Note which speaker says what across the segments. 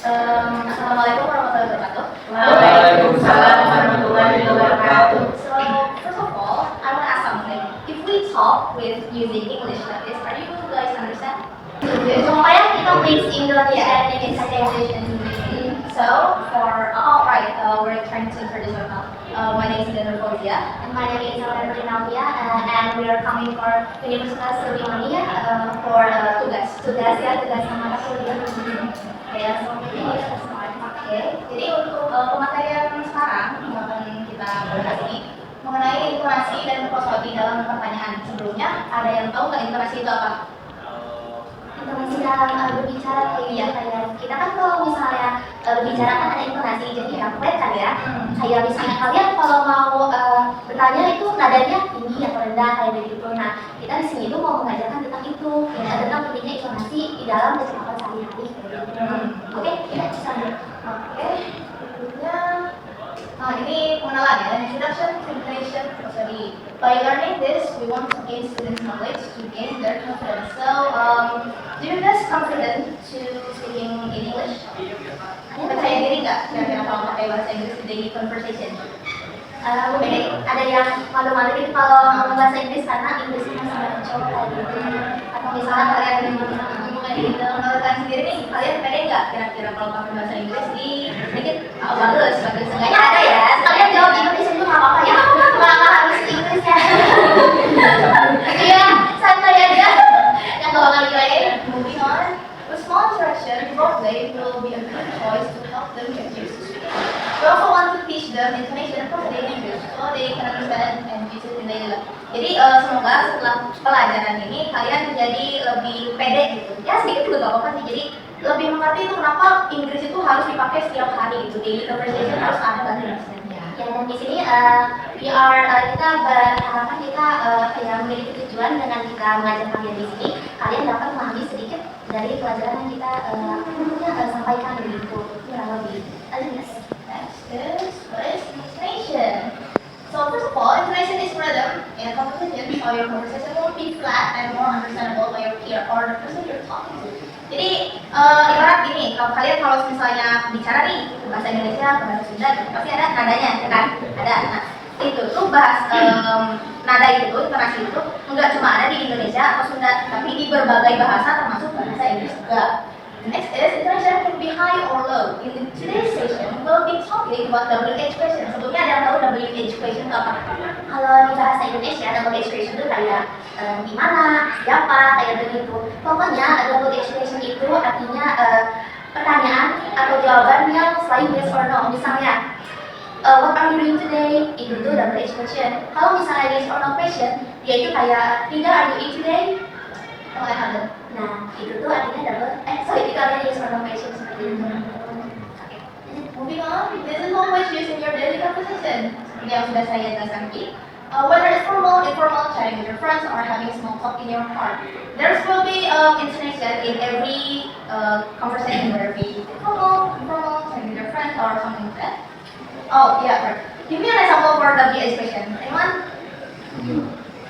Speaker 1: Assalamualaikum warahmatullahi wabarakatuh.
Speaker 2: Waalaikumsalam warahmatullahi wabarakatuh.
Speaker 1: So, first of all, I want to ask something. If we talk with using English like this, are you guys understand? Supaya kita mix Indonesia and English and So, we're trying to introduce ourselves. My name is Indra Fauzia.
Speaker 3: And my name is Aurel Rinaldia, and we are coming for Universitas Surabaya for tugas mata kuliah.
Speaker 1: Ya, seperti ini. Oke, jadi untuk pematerian sekarang yang akan kita bahas ini mengenai intonasi dan prosodi dalam pertanyaan. Sebelumnya, ada yang tahu nggak intonasi itu apa?
Speaker 3: Intonasi dalam berbicara kayak kita kan kalau misalnya berbicara kan ada intonasi, jadi flat kan ya. Kayak misalnya kalian kalau mau bertanya itu nadanya tinggi atau rendah kayak gitu. Nah, kita di sini tuh mau mengajarkan tentang itu, tentang pentingnya intonasi di dalam keseharian sehari-hari. Oke, kita bisa.
Speaker 1: Oke, berikutnya. Nah, ini pengenalan ya, introduction to intonation prosody. By learning this, we want to gain students' knowledge to gain their confidence. So, do you guys confident to speaking in English? Percaya diri nggak kira-kira kalau pakai bahasa Inggris di daily conversation?
Speaker 3: Mungkin ada yang malu-malu gitu kalau ngomong bahasa Inggris karena Inggrisnya masih mencoba kayak gitu. Atau misalnya kalian
Speaker 1: Menurut kalian sendiri nih, kalian pede nggak kira-kira kalau pakai bahasa Inggris di sedikit bagus, seenggaknya ada ya.
Speaker 3: kalian jawab Inggris itu nggak apa-apa ya, nggak harus Inggris ya. Iya, santai aja. Yang kalau kali lain.
Speaker 1: Moving on, with small instruction, roleplay will be a good choice to help them get used to speaking. We also want to teach them intonation from daily English so they can understand and use it in daily life. Jadi semoga setelah pelajaran ini kalian menjadi lebih pede gitu. Ya sedikit juga gak apa-apa sih. Jadi lebih mengerti itu kenapa Inggris itu harus dipakai setiap hari gitu. Daily conversation harus ada bahasa Inggrisnya.
Speaker 3: Ya, dan di sini kita berharapan kita yang memiliki tujuan dengan kita mengajar kalian di sini, kalian dapat memahami sedikit dari pelajaran yang kita sampaikan begitu. Kurang lebih.
Speaker 1: Next is what is intonation? So first of all, intonation is rhythm in a conversation, so your conversation won't be flat and more understandable by your peer or the person you're talking to. Jadi ibarat gini, kalau misalnya bicara nih bahasa Indonesia, bahasa Sunda, gitu, pasti ada nadanya, ya kan? Ada. Nah, itu tuh nada itu, intonasi itu nggak cuma ada di Indonesia atau Sunda, tapi di berbagai bahasa termasuk bahasa Inggris juga. Next is intonation can be high or low. In today's session, we'll be talking about WH question. Sebelumnya ada yang tahu WH question itu apa?
Speaker 3: Kalau di bahasa Indonesia, double expression itu kayak di mana, siapa, kayak begitu. Pokoknya double expression itu artinya pertanyaan atau jawaban yang selain yes or no. Misalnya, what are you doing today? Itu tuh double expression. Kalau misalnya yes or no question, dia itu kayak Rida, are you in today? Oh, I haven't. Nah, itu tuh artinya itu artinya yes or no question seperti itu.
Speaker 1: Moving on, this is always used in your daily conversation. Seperti yang sudah saya jelaskan tadi. Whether it's formal, informal, chatting with your friends, or having small talk in your car, there will be intonation in every conversation, whether it be formal, informal, chatting with your friends, or something like that. Oh, yeah, right. Give me an example for WH question. Anyone?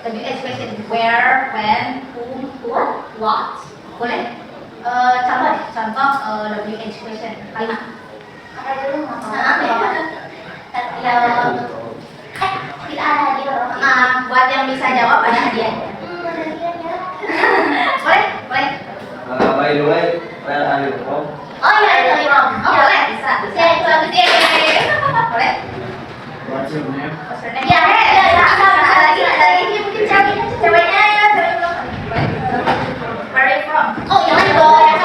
Speaker 1: WH question. Where, when, whom, what? Boleh? Contoh WH question. Kalimat.
Speaker 3: Apa dulu nggak apa-apa.
Speaker 1: Kita ada hadiah. Buat yang bisa jawab ada hadiahnya. Boleh.
Speaker 2: By the way, where are you from?
Speaker 1: Oh iya, dari Rom. Oh boleh, bisa. Itu bagus ya. Boleh.
Speaker 2: What's your name?
Speaker 1: Ya, ada lagi mungkin ceweknya ya, cewek belum. Where are you from? Oh jangan dong, yang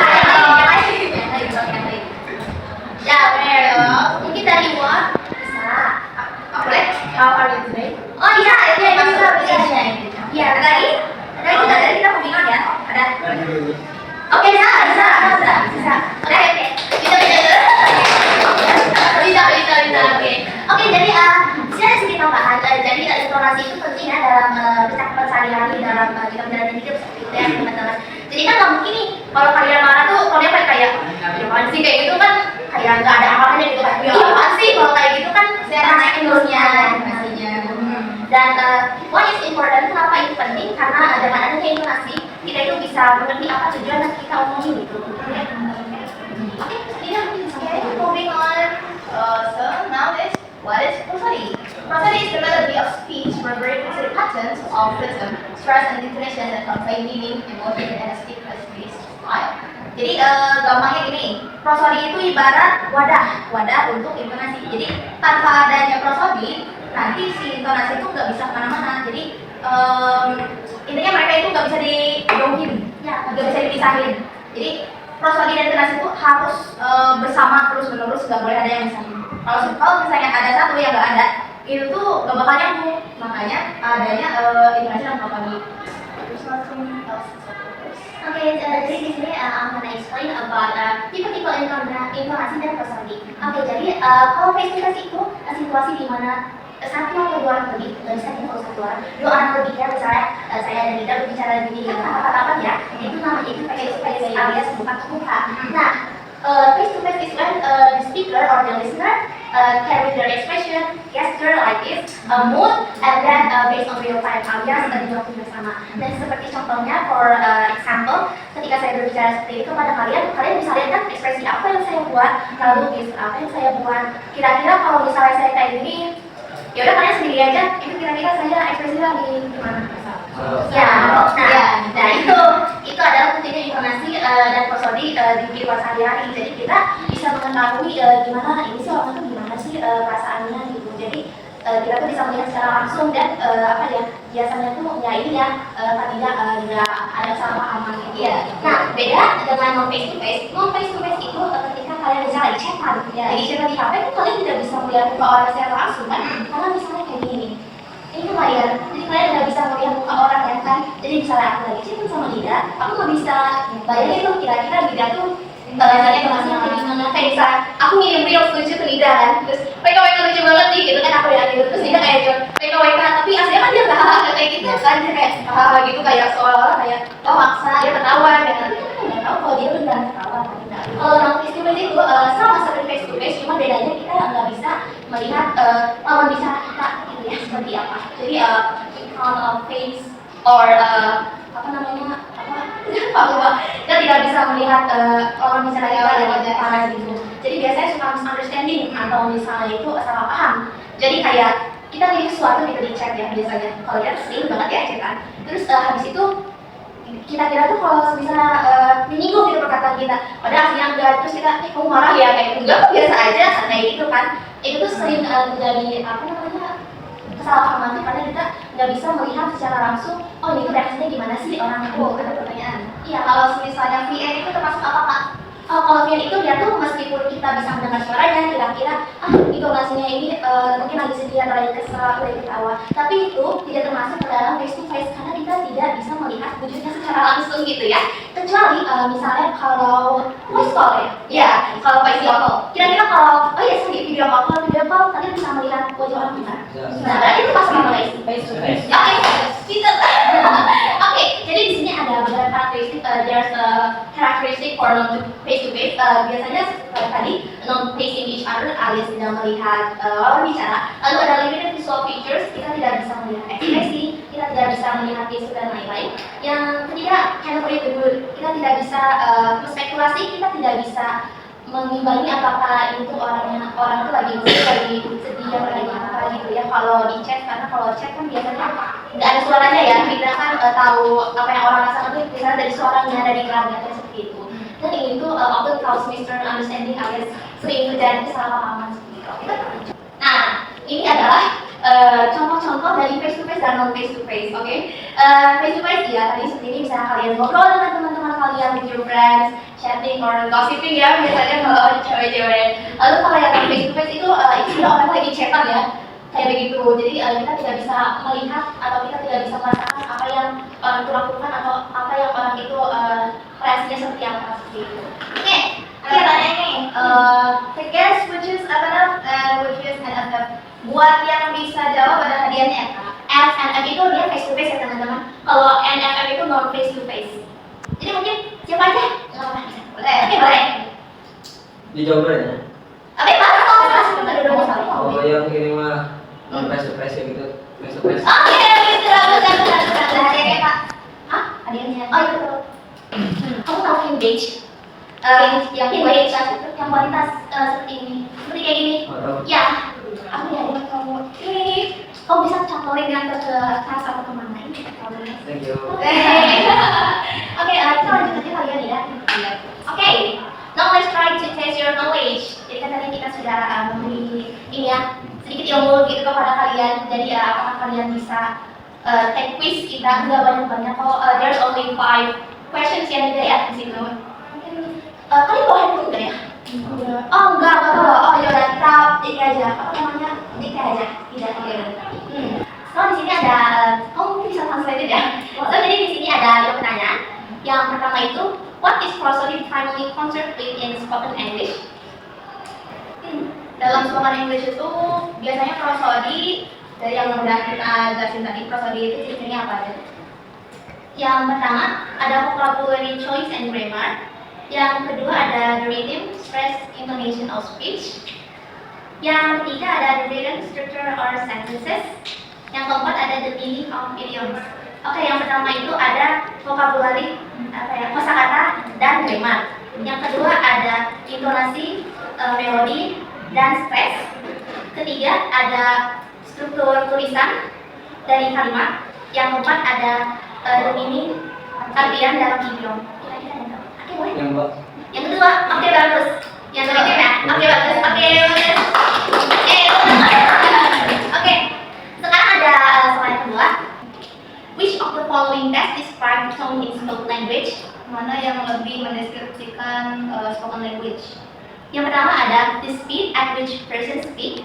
Speaker 1: lain. Ya, where? Mungkin dari what? Bisa. Boleh. How are you today? Oh iya, itu yang masuk bisa. Iya, ada lagi? Ada kita mau bingung ya? Ada. Oke, bisa. Oke. Bisa. Oke, jadi saya ada sedikit tambahan. Jadi intonasi itu penting ya dalam percakapan sehari-hari, dalam kita menjalani hidup seperti itu ya teman-teman. Jadi kan nggak mungkin nih kalau kalian marah tuh kalau dia kayak gimana sih kayak gitu kan kayak nggak ada apa-apanya gitu kan. Iya pasti kalau kayak gitu kan saya rasain dulunya pastinya. Dan what is important, kenapa itu penting? Karena dengan adanya intonasi kita itu bisa mengerti apa tujuan yang kita omongin gitu. Oke, jadi very specific patterns of rhythm, stress, and intonation that convey meaning, emotion, and a stick-based style. Jadi gampangnya gini, prosodi itu ibarat wadah untuk intonasi. Jadi tanpa adanya prosodi, nanti si intonasi itu nggak bisa kemana-mana. Jadi intinya mereka itu nggak bisa dijauhin, nggak bisa dipisahin. Jadi prosodi dan intonasi itu harus bersama terus-menerus, nggak boleh ada yang misahin. Kalau misalnya ada satu yang nggak ada, itu tuh nggak bakal nyambung. Makanya adanya intonasi dan prosodi.
Speaker 3: Okay, jadi di sini I'm gonna explain about tipe-tipe intonasi dan prosodi. Oke, jadi kalau face to face itu situasi di mana satu atau dua orang lebih, nggak bisa nih kalau satu orang, dua orang lebih ya, misalnya saya dan Dida berbicara di sini apa ya, itu namanya itu face to face alias buka ke muka. Nah, face to face is when the speaker or the listener can with their expression, gesture like this, mood, and then based on real time alias di waktu bersama. Dan seperti contohnya, for example, ketika saya berbicara seperti itu pada kalian bisa lihat kan ekspresi apa yang saya buat, lalu gesture apa yang saya buat. Kira-kira kalau misalnya saya kayak gini, ya udah kalian sendiri aja, itu kira-kira saya ekspresinya lagi gimana? Nah itu adalah fungsinya intonasi dan prosodi di kehidupan sehari-hari. Jadi kita bisa mengetahui gimana ini sih orang itu gimana sih perasaannya gitu. Jadi kita tuh bisa melihat secara langsung dan biasanya tuh ya ini ya tidak ada kesalahpahaman gitu ya. Nah beda dengan non face to face itu ketika kalian misalnya lagi chatan lagi chatan di HP itu kalian tidak bisa melihat muka orang secara langsung kan, karena misalnya kayak gini ini tuh layar, jadi kalian nggak bisa melihat muka orang ya kan. Jadi misalnya aku lagi chatan sama Dida, aku nggak bisa bayangin tuh kira-kira Dida tuh bahasanya kayak gimana. Kayak bisa aku ngirim reels lucu ke Dida kan, terus mereka lucu banget nih gitu kan, aku bilang gitu, terus Dida kayak WK, tapi aslinya kan dia nggak kayak gitu kan, dia kayak gitu kayak seolah-olah kayak maksa dia ketawa dan nanti kita nggak tahu kalau dia beneran ketawa atau tidak. Kalau non face to face itu sama seperti face to face, cuma bedanya kita nggak bisa melihat lawan bicara kita gitu ya seperti apa. Jadi in front of face or apa namanya kita tidak bisa melihat lawan bicara kita yang wajah panas gitu. Jadi biasanya suka misunderstanding atau misalnya itu salah paham. Jadi kayak kita lihat sesuatu gitu di chat ya biasanya. Kalau kita sering banget ya chat kan. Terus habis itu kita kira tuh kalau misalnya menyinggung gitu perkataan kita, padahal aslinya enggak, terus kita kamu marah ya kayak enggak, biasa aja kayak gitu kan. Itu tuh sering terjadi apa namanya kesalahpahaman tuh karena kita nggak bisa melihat secara langsung, oh ini tuh reaksinya gimana sih orang itu. Ada pertanyaan. Iya, kalau misalnya VN itu termasuk apa Pak? Kalau VN itu dia tuh meskipun kita bisa mendengar suaranya, kira-kira intonasinya ini mungkin lagi sedih atau lagi kesel atau lagi ketawa, tapi itu tidak termasuk ke dalam face to face karena kita tidak bisa melihat wujudnya secara langsung gitu ya. Kecuali misalnya kalau voice call ya, kalau voice call. Kira-kira kalau video call kalian bisa melihat wajah orang kita. Nah, berarti itu masuk apa guys?
Speaker 2: Face to face.
Speaker 3: Oke, jadi di sini ada beberapa karakteristik. There's a characteristic for non face to face. Biasanya tadi non facing each other alias tidak melihat lawan bicara. Lalu ada limited visual features, kita tidak bisa melihat ekspresi, kita tidak bisa melihat gestur dan lain-lain. Yang ketiga, cannot read the mood, kita tidak bisa berspekulasi, kita tidak bisa mengimbangi apakah itu orang itu lagi sedih atau lagi apa gitu ya. Kalau di chat, karena kalau chat kan biasanya nggak ada suaranya ya, kita kan tahu apa yang orang rasakan itu biasanya dari suaranya, dari gerakannya seperti itu. Dan ini tuh often cause misunderstanding alias sering terjadi kesalahpahaman seperti itu. Nah, ini adalah contoh-contoh dari face to face dan non face to face, oke? Face to face ya, tadi seperti ini misalnya kalian ngobrol dengan teman-teman kalian, with your friends, chatting or gossiping ya, biasanya kalau cewek-cewek. Lalu kalau yang non face to face itu orang lagi chatan ya, kayak begitu. Jadi kita tidak bisa melihat atau kita tidak bisa merasakan apa yang orang itu lakukan atau apa yang orang itu reaksinya seperti apa seperti itu.
Speaker 1: Oke, ada pertanyaan nih. Guess which is FNF and which is NFF. Buat yang bisa jawab ada hadiahnya ya Kak.
Speaker 3: FNF itu dia face to face ya teman-teman. Kalau NFF itu non face to face. Jadi mungkin siapa aja?
Speaker 1: Boleh.
Speaker 3: Oke, boleh.
Speaker 2: Dijawab ya.
Speaker 3: Oke, Mas, kalau masih ada dua masalah.
Speaker 2: Kalau yang ini mah non face to face gitu. Face to face.
Speaker 3: Oke, betul. Hadiahnya Kak. Hah? Hadiahnya? Oh iya betul. Kamu tahu Cambridge? Yang kualitas seperti ini, seperti kayak gini. Ya, aku ya kamu. Ini Kau bisa contohin yang ke kelas atau kemana ini?
Speaker 2: Thank you.
Speaker 3: Oke, kita lanjut aja kalian ya. Oke, now let's try to test your knowledge. Jadi kan tadi kita sudah memberi ini ya sedikit ilmu gitu kepada kalian. Jadi apakah kalian bisa take quiz kita? Enggak banyak-banyak kok. There's only 5 questions yang ada ya di situ. Kalian bawa handphone enggak ya? Oh enggak bawa. Oh ya udah kita ini aja. Apa namanya? Dikte aja. Tidak oke. So di sini ada, kamu mungkin bisa translate ya. So jadi di sini ada 2 pertanyaan. Yang pertama itu, what is prosody primarily concerned with in spoken English?
Speaker 1: Dalam spoken English itu biasanya prosody dari yang udah kita jelasin tadi, prosody itu ciri-cirinya apa aja?
Speaker 3: Yang pertama ada vocabulary choice and grammar. Yang kedua ada the rhythm, stress, intonation of speech. Yang ketiga ada the written structure or sentences. Yang keempat ada the meaning of idioms. Oke, yang pertama itu ada vocabulary, kosakata dan grammar. Yang kedua ada intonasi, melodi dan stress. Ketiga ada struktur tulisan dari kalimat. Yang keempat ada the meaning, artian dalam idiom. Oke, boleh?
Speaker 2: Yang Mbak.
Speaker 3: Yang kedua, oke bagus. Yang ketiga ya, oke bagus, oke bagus. Oke, sekarang ada soal kedua. Which of the following best describe tone in spoken language?
Speaker 1: Mana yang lebih mendeskripsikan spoken language?
Speaker 3: Yang pertama ada the speed at which person speak.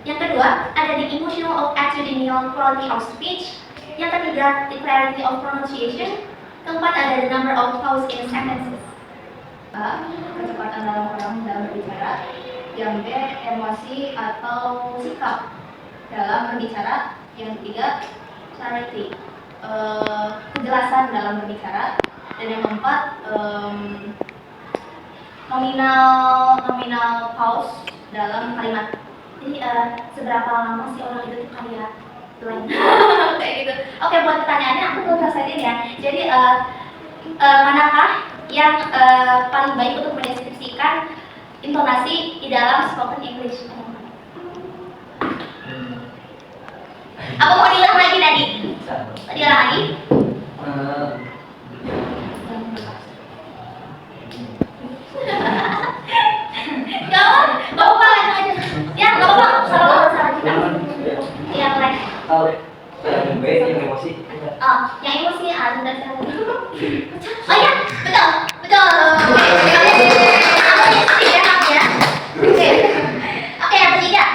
Speaker 3: Yang kedua ada the emotional or attitudinal quality of speech. Yang ketiga the clarity of pronunciation. Keempat ada the number of vowels in sentences.
Speaker 1: A. Kecepatan dalam berbicara. Yang B. Emosi atau sikap dalam berbicara. Yang ketiga clarity, kejelasan dalam berbicara. Dan yang keempat nominal pause dalam kalimat.
Speaker 3: Jadi seberapa lama sih orang itu karya blank? Kayak gitu. Oke, buat pertanyaannya aku belum selesaiin ya. Jadi manakah yang paling baik untuk mendeskripsikan intonasi di dalam spoken English? Apa mau diulang lagi tadi? Diulang lagi? Gak apa-apa, lanjut aja. Ya, gak apa-apa, salah kita. Iya, mulai.
Speaker 2: Tahu. Yang B yang emosi.
Speaker 3: Oh, yang emosi dan oh ya, betul, betul. Aku ya, ya. Oke, yang ketiga.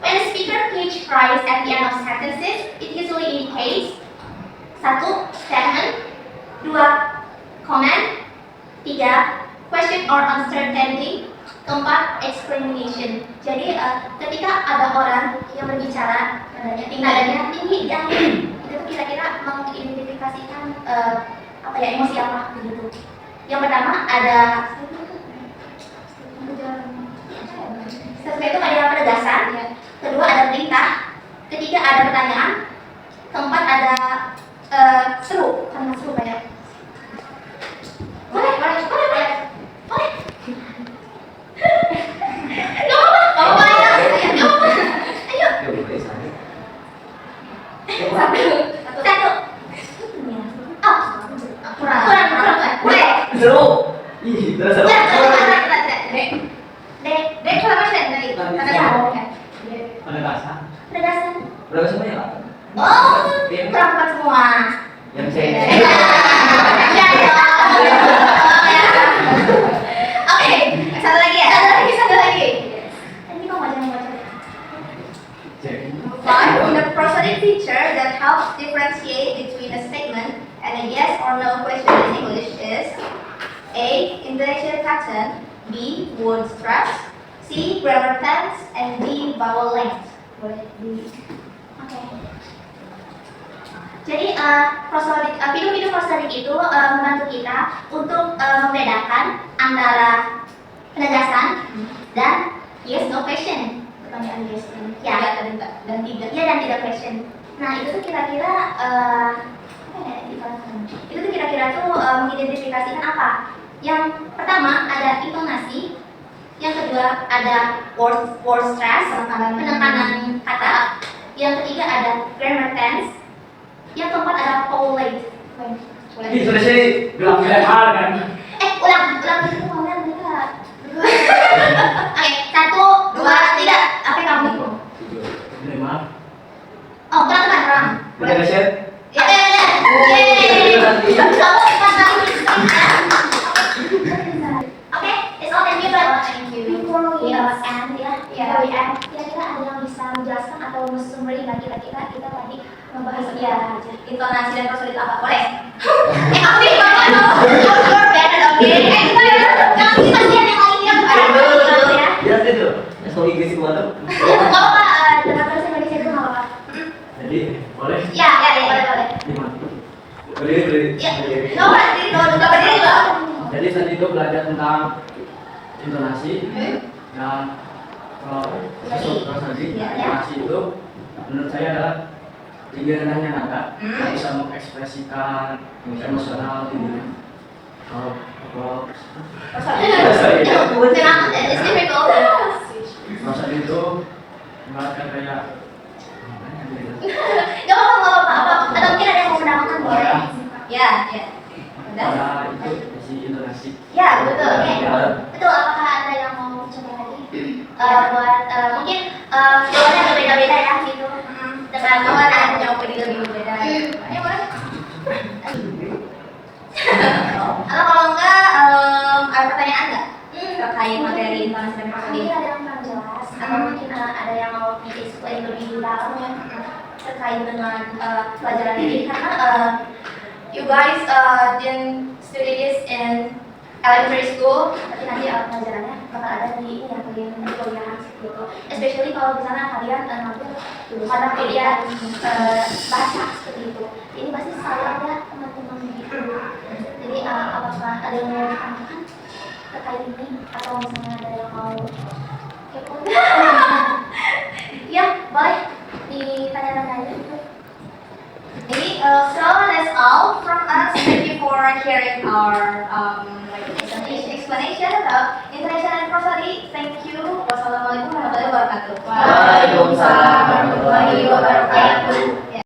Speaker 3: When a speaker clinch cries at the end of sentences, it usually indicates 1. Statement, 2. Comment, 3. Question or uncertainty, 4. Exclamation. Jadi ketika ada orang yang berbicara nadanya tinggi dan itu kira-kira mengidentifikasikan emosi apa begitu. Yang pertama ada sesuatu itu ada penegasan, kedua ada perintah, ketiga ada pertanyaan, keempat ada seru, kalimat seru kayak boleh. Satu. Oh, kurang.
Speaker 2: Seru. Ih, terus seru.
Speaker 1: Declaration tadi.
Speaker 2: Penegasan.
Speaker 3: Penegasan.
Speaker 2: Berapa semuanya, Pak?
Speaker 3: Oh, kurang kuat semua.
Speaker 2: Yang C.
Speaker 3: Ya dong. Oke,
Speaker 1: Satu lagi ya.
Speaker 3: satu lagi. Ini mau baca.
Speaker 1: Five, the prosodic feature that helps differentiate between a statement and a yes or no question in English is A. Intonation pattern, B. Word stress, C. Grammar tense, and D. Vowel length. Boleh di.
Speaker 3: Oke. Jadi video prosodik itu membantu kita untuk membedakan antara penegasan dan yes no question. Pertanyaan yes
Speaker 1: Ya, dan tiga.
Speaker 3: ya dan tidak question. Nah itu tuh kira-kira itu tuh kira-kira tuh mengidentifikasikan apa? Yang pertama ada intonasi, yang kedua ada word stress, penekanan kata, Yang ketiga ada grammar tense. Yang keempat ada polite.
Speaker 2: Ih, sudah sih bilang hal kan.
Speaker 3: Ulang itu mau kan mereka. Oke, 1, 2, 3. Apa yang kamu?
Speaker 2: 5.
Speaker 3: Oh, kurang.
Speaker 2: Udah nggak share?
Speaker 3: Ya, yeay. Kamu pas lagi. Oke, it's all thank you, but
Speaker 1: Thank you.
Speaker 3: before we end kira-kira ada yang bisa menjelaskan atau mensummary nggak kira-kira kita tadi membahas
Speaker 1: Intonasi dan persulit apa? Boleh?
Speaker 3: aku nih you're better, oke? Kita ya, jangan sih kasihan yang lain yang ya.
Speaker 2: Jelas itu. SOI guys itu ada.
Speaker 3: Nggak apa-apa, dengan bahasa Indonesia itu nggak apa-apa.
Speaker 2: Jadi boleh.
Speaker 3: Ya, boleh.
Speaker 2: 5. Boleh.
Speaker 3: Ya, nggak berdiri loh.
Speaker 2: Jadi tadi itu belajar tentang intonasi dan masuk terus tadi intonasi itu menurut saya adalah tinggi rendahnya nada yang bisa mengekspresikan emosional tingginya. Kalau
Speaker 3: Memang it's difficult.
Speaker 2: masa itu ibaratkan kayak
Speaker 3: Nggak apa-apa. Atau mungkin ada yang mau menambahkan boleh.
Speaker 1: Ya.
Speaker 2: ada itu si intonasi.
Speaker 3: Ya, betul. Oke.
Speaker 2: Ya.
Speaker 3: Betul, apakah ada yang mau coba lagi? Buat mungkin jawabannya berbeda-beda ya gitu. Dengan
Speaker 1: Kawan ada jawab lebih berbeda. Ayo boleh. Atau kalau enggak, ada pertanyaan nggak terkait materi intonasi dan
Speaker 3: mungkin
Speaker 1: persulit?
Speaker 3: ada yang kurang jelas atau mungkin ada yang mau di-explain lebih dalam ya terkait dengan pelajaran ini karena
Speaker 1: You guys didn't study this in elementary school.
Speaker 3: tapi nanti pelajarannya bakal ada di ini ya kuliahan seperti itu. Especially kalau misalnya kalian ngambil mata kuliah bahasa seperti itu. Ini pasti selalu ada teman-teman gitu. Jadi apakah ada yang mau ditambahkan terkait ini atau misalnya ada yang mau kepo? Ya, boleh ditanya-tanya aja gitu.
Speaker 1: Maybe, so that's all from us. Thank you for hearing our explanation about intonation and prosody. Thank you. Wassalamualaikum warahmatullahi wabarakatuh.
Speaker 2: Waalaikumsalam warahmatullahi wabarakatuh.